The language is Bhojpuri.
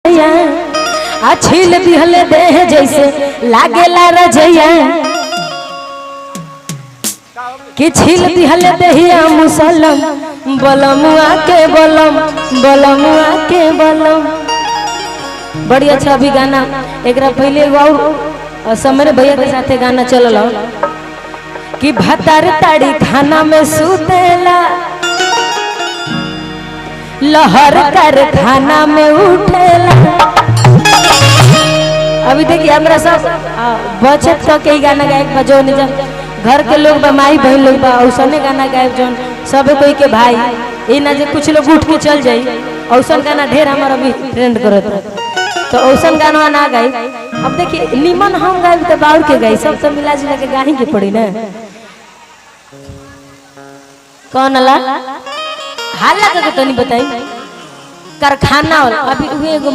आ छील दिहले देह जैसे लागेला रजैया कि छील दिहले देहिया मुसलम बलमुआ के बलम बलमुआ के बलम। बड़ी अच्छा अभी गाना एक पहले और समर भैया के साथे गाना चलल कि भतर ताड़ी खाना में सुतेला लहर कर खाना में उठेला। अभी देखिए हमरा सब बचत का कई गाना गायक बजो निजा घर के लोग बा माई बहन लोग बा औसने गाना गायब जौन सब कोई के भाई ये ना जे कुछ लोग उठ के चल जाई औसन गाना ढेर हमारा अभी ट्रेंड करत तो औसन गाना ना गाई। अब देखिए निमन हम गायब तो बाउर के गाई सब तो मिला जुला के गाही के पड़ी ना कौन अला हाल लगा के तो नहीं बताई कारखाना अभी उहे एगो